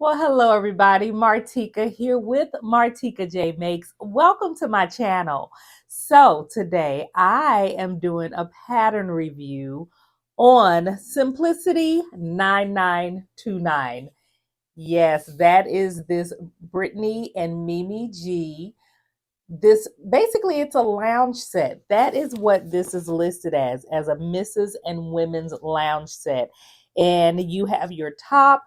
Well, hello everybody. Martika here with Martika J Makes. Welcome to my channel. So today I am doing a pattern review on Simplicity 9929. Yes, that is this Brittany and Mimi G. This basically it's a lounge set. That is what this is listed as a Mrs. and Women's lounge set. And you have your top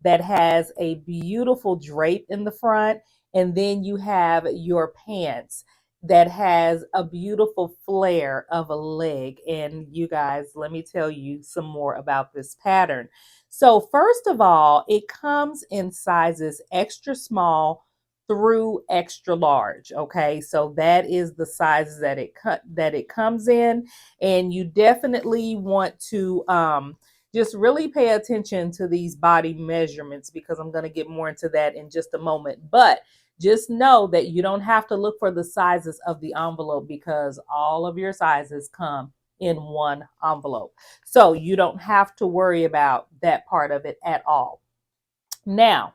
that has a beautiful drape in the front, and then you have your pants that has a beautiful flare of a leg. And you guys, let me tell you some more about this pattern. So first of all, it comes in sizes extra small through extra large. Okay, so that is the sizes that it comes in, and you definitely want to just really pay attention to these body measurements because I'm going to get more into that in just a moment. But just know that you don't have to look for the sizes of the envelope because all of your sizes come in one envelope, so you don't have to worry about that part of it at all. Now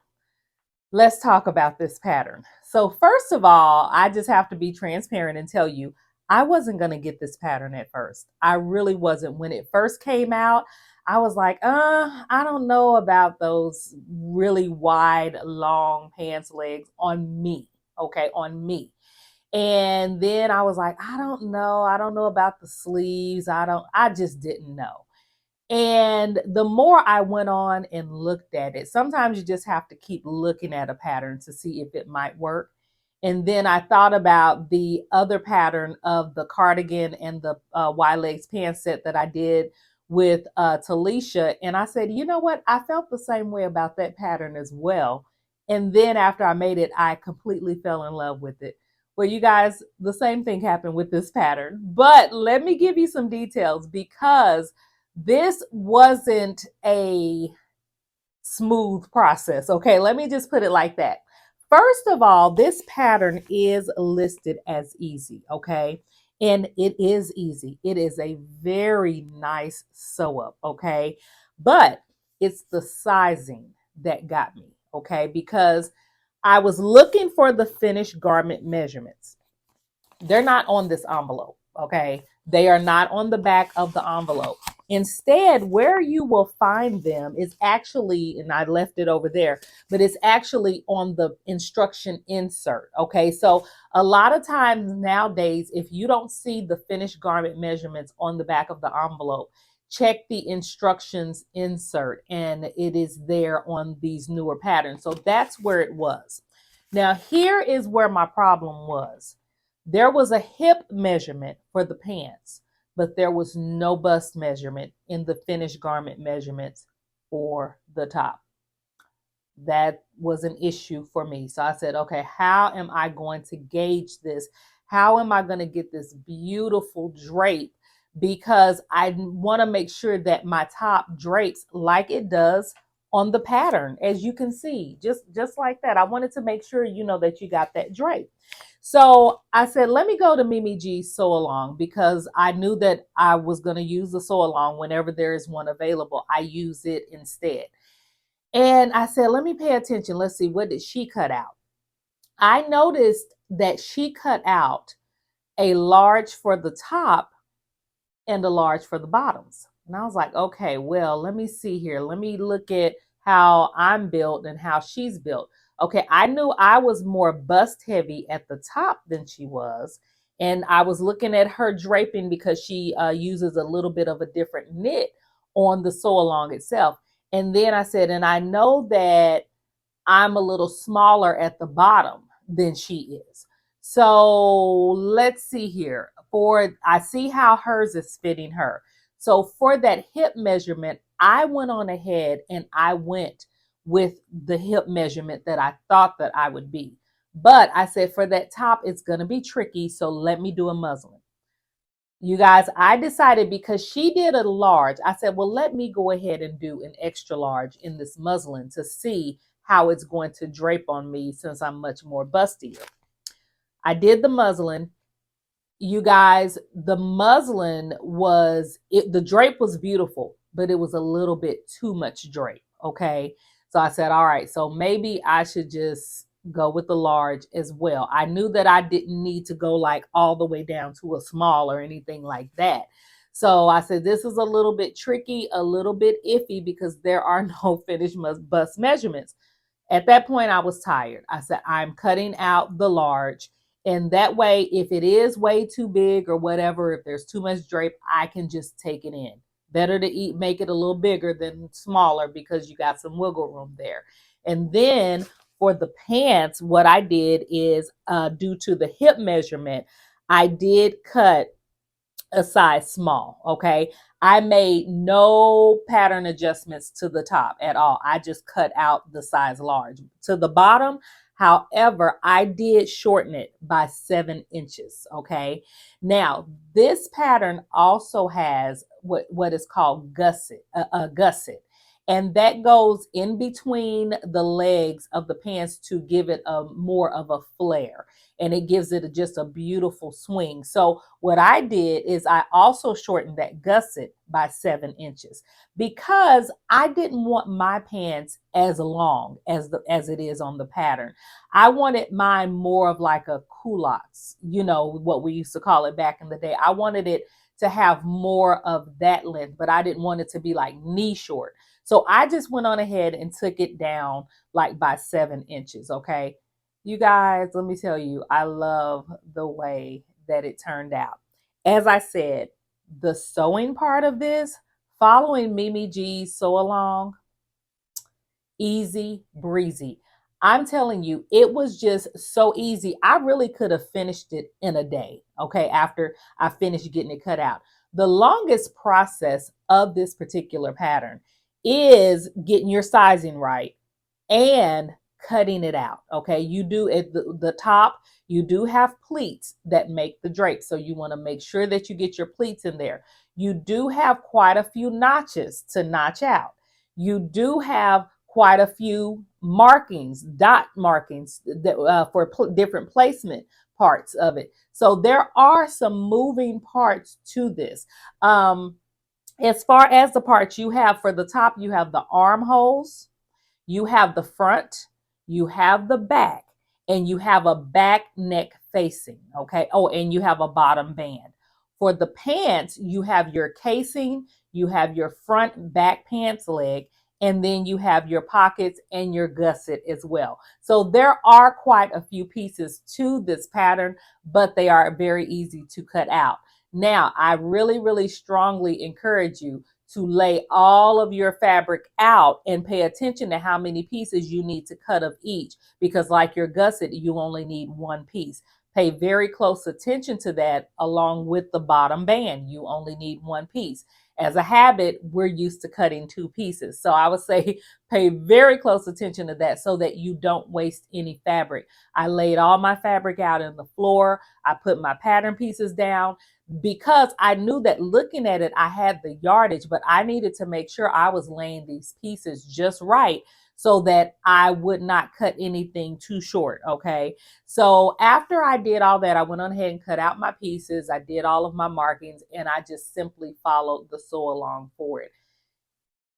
let's talk about this pattern. So first of all, I just have to be transparent and tell you, I wasn't going to get this pattern at first. I really wasn't. When it first came out, I was like, I don't know about those really wide, long pants legs on me. Okay, on me. And then I was like, I don't know. I don't know about the sleeves. I just didn't know. And the more I went on and looked at it, sometimes you just have to keep looking at a pattern to see if it might work. And then I thought about the other pattern of the cardigan and the wide legs pants set that I did with Talisha. And I said, you know what? I felt the same way about that pattern as well. And then after I made it, I completely fell in love with it. Well, you guys, the same thing happened with this pattern. But let me give you some details because this wasn't a smooth process. Okay, let me just put it like that. First of all, this pattern is listed as easy. Okay, and it is easy. It is a very nice sew up. Okay, but it's the sizing that got me. Okay, because I was looking for the finished garment measurements. They're not on this envelope, okay? They are not on the back of the envelope. Instead, where you will find them is actually, and I left it over there, but it's actually on the instruction insert, okay? So a lot of times nowadays, if you don't see the finished garment measurements on the back of the envelope, check the instructions insert, and it is there on these newer patterns. So that's where it was. Now, here is where my problem was. There was a hip measurement for the pants, but there was no bust measurement in the finished garment measurements for the top. That was an issue for me. So I said, okay, how am I going to gauge this? How am I going to get this beautiful drape? Because I want to make sure that my top drapes like it does on the pattern, as you can see, just like that. I wanted to make sure you know that you got that drape. So I said, let me go to Mimi G sew along because I knew that I was going to use the sew along whenever there is one available. I use it instead. And I said, let me pay attention. Let's see, what did she cut out? I noticed that she cut out a large for the top and a large for the bottoms. And I was like, okay, well, let me see here. Let me look at how I'm built and how she's built. Okay, I knew I was more bust heavy at the top than she was. And I was looking at her draping because she uses a little bit of a different knit on the sew along itself. And then I said, and I know that I'm a little smaller at the bottom than she is. So let's see here. I see how hers is fitting her. So for that hip measurement, I went on ahead and I went with the hip measurement that I thought that I would be. But I said for that top, it's going to be tricky. So let me do a muslin. You guys, I decided because she did a large, I said, well, let me go ahead and do an extra large in this muslin to see how it's going to drape on me since I'm much more bustier. I did the muslin. You guys, the muslin the drape was beautiful, but it was a little bit too much drape, okay? So I said, all right, so maybe I should just go with the large as well. I knew that I didn't need to go like all the way down to a small or anything like that. So I said, this is a little bit tricky, a little bit iffy because there are no finished bust measurements. At that point, I was tired. I said, I'm cutting out the large. And that way, if it is way too big or whatever, if there's too much drape, I can just take it in. Better to make it a little bigger than smaller because you got some wiggle room there. And then for the pants, what I did is due to the hip measurement, I did cut a size small. Okay. I made no pattern adjustments to the top at all. I just cut out the size large to the bottom. However, I did shorten it by 7 inches. Okay. Now, this pattern also has what is called a gusset. And that goes in between the legs of the pants to give it a more of a flare, and it gives it just a beautiful swing. So what I did is I also shortened that gusset by 7 inches because I didn't want my pants as long as it is on the pattern. I wanted mine more of like a culottes, you know, what we used to call it back in the day. I wanted it to have more of that length, but I didn't want it to be like knee short. So I just went on ahead and took it down like by 7 inches. Okay. You guys, let me tell you, I love the way that it turned out. As I said, the sewing part of this, following Mimi G's sew along, easy breezy. I'm telling you, it was just so easy. I really could have finished it in a day, okay, after I finished getting it cut out. The longest process of this particular pattern is getting your sizing right and cutting it out. Okay. You do at the top, you do have pleats that make the drape. So you want to make sure that you get your pleats in there. You do have quite a few notches to notch out. You do have quite a few markings, dot markings that, for different placement parts of it. So there are some moving parts to this. As far as the parts you have for the top, you have the armholes, you have the front, you have the back, and you have a back neck facing. Okay. Oh, and you have a bottom band. For the pants, you have your casing, you have your front back pants leg, and then you have your pockets and your gusset as well. So there are quite a few pieces to this pattern, but they are very easy to cut out. Now, I really, really strongly encourage you to lay all of your fabric out and pay attention to how many pieces you need to cut of each, because like your gusset, you only need one piece. Pay very close attention to that along with the bottom band. You only need one piece. As a habit, we're used to cutting two pieces. So I would say pay very close attention to that so that you don't waste any fabric. I laid all my fabric out on the floor. I put my pattern pieces down because I knew that looking at it, I had the yardage, but I needed to make sure I was laying these pieces just right so that I would not cut anything too short. Okay. So after I did all that, I went on ahead and cut out my pieces. I did all of my markings and I just simply followed the sew along for it.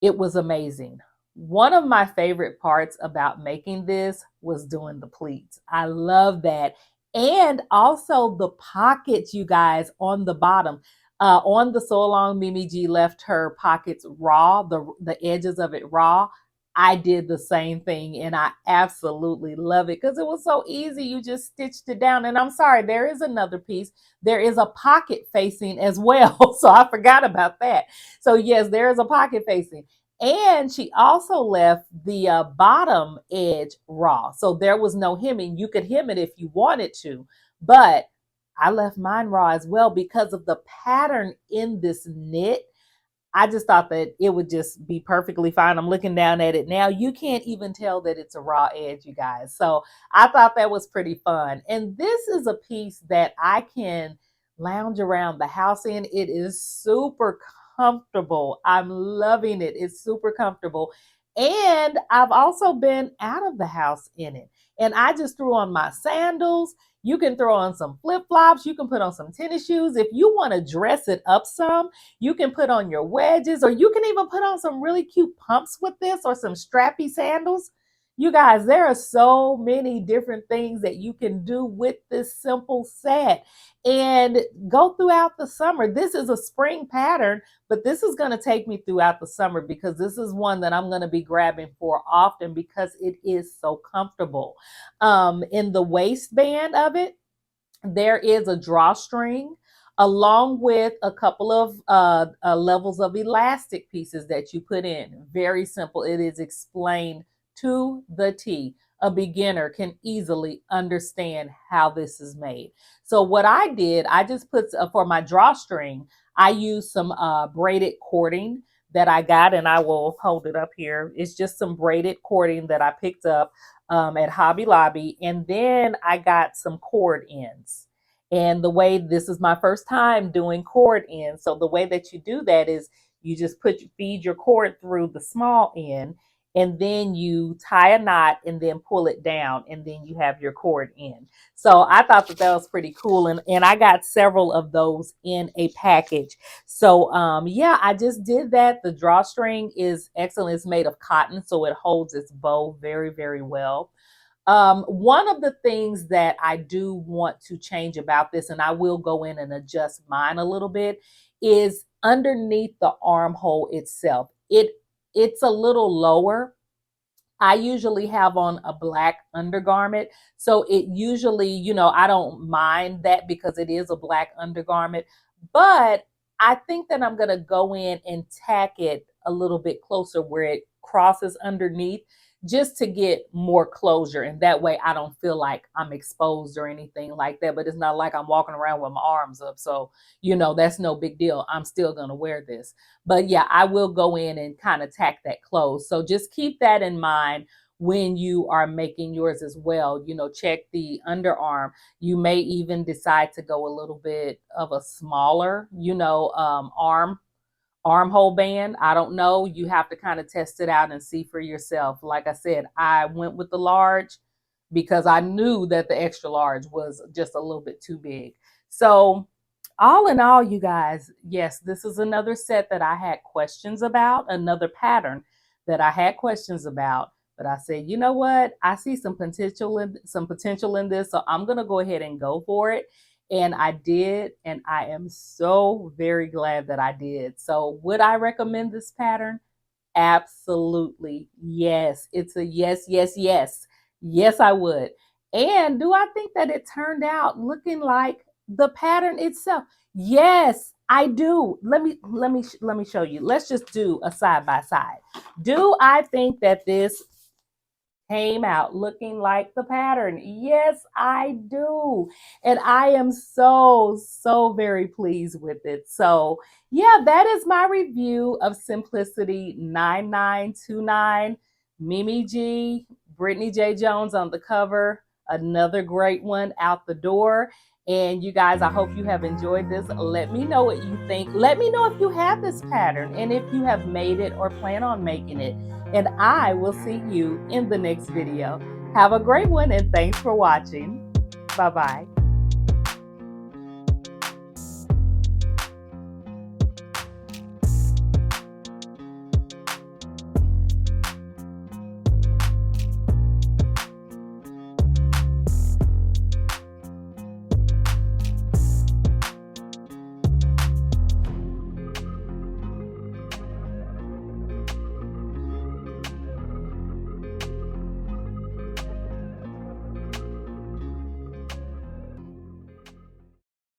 It was amazing. One of my favorite parts about making this was doing the pleats. I love that. And also the pockets, you guys, on the bottom. On the sew along, Mimi G left her pockets raw, the edges of it raw. I did the same thing and I absolutely love it because it was so easy. You just stitched it down. And I'm sorry, there is another piece. There is a pocket facing as well. So I forgot about that. So yes, there is a pocket facing. And she also left the bottom edge raw. So there was no hemming. You could hem it if you wanted to, but I left mine raw as well because of the pattern in this knit. I just thought that it would just be perfectly fine. I'm looking down at it now. You can't even tell that it's a raw edge, you guys. So I thought that was pretty fun. And this is a piece that I can lounge around the house in. It is super comfortable. I'm loving it. It's super comfortable. And I've also been out of the house in it. And I just threw on my sandals. You can throw on some flip-flops. You can put on some tennis shoes. If you want to dress it up some, you can put on your wedges, or you can even put on some really cute pumps with this, or some strappy sandals. You guys, there are so many different things that you can do with this simple set and go throughout the summer. This is a spring pattern, but this is going to take me throughout the summer because this is one that I'm going to be grabbing for often because it is so comfortable. In the waistband of it, there is a drawstring along with a couple of levels of elastic pieces that you put in. Very simple. It is explained to the T. A beginner can easily understand how this is made. So what I did, I just put, for my drawstring, I used some braided cording that I got, and I will hold it up here. It's just some braided cording that I picked up at Hobby Lobby. And then I got some cord ends. And the way, this is my first time doing cord ends. So the way that you do that is you just feed your cord through the small end, and then you tie a knot and then pull it down, and then you have your cord end. So I thought that that was pretty cool. And I got several of those in a package. So yeah, I just did that. The drawstring is excellent. It's made of cotton, so it holds its bow very, very well. One of the things that I do want to change about this, and I will go in and adjust mine a little bit, is underneath the armhole itself. It's a little lower. I usually have on a black undergarment. So it usually, I don't mind that because it is a black undergarment. But I think that I'm going to go in and tack it a little bit closer where it crosses underneath, just to get more closure. And that way I don't feel like I'm exposed or anything like that. But it's not like I'm walking around with my arms up. So, that's no big deal. I'm still going to wear this. But yeah, I will go in and kind of tack that close. So just keep that in mind when you are making yours as well. Check the underarm. You may even decide to go a little bit of a smaller, armhole band. I don't know. You have to kind of test it out and see for yourself. Like I said, I went with the large because I knew that the extra large was just a little bit too big. So all in all, you guys, yes, this is another set that I had questions about, another pattern that I had questions about. But I said, you know what? I see some potential in this, so I'm gonna go ahead and go for it. And I did, and I am so very glad that I did. So would I recommend this pattern? Absolutely. Yes. It's a yes, yes, yes. Yes, I would. And do I think that it turned out looking like the pattern itself? Yes, I do. Let me show you. Let's just do a side by side. Do I think that this came out looking like the pattern? Yes, I do. And I am so, so very pleased with it. So yeah, that is my review of Simplicity 9929. Mimi G, Brittany J. Jones on the cover. Another great one out the door. And you guys, I hope you have enjoyed this. Let me know what you think. Let me know if you have this pattern and if you have made it or plan on making it. And I will see you in the next video. Have a great one, and thanks for watching. Bye-bye.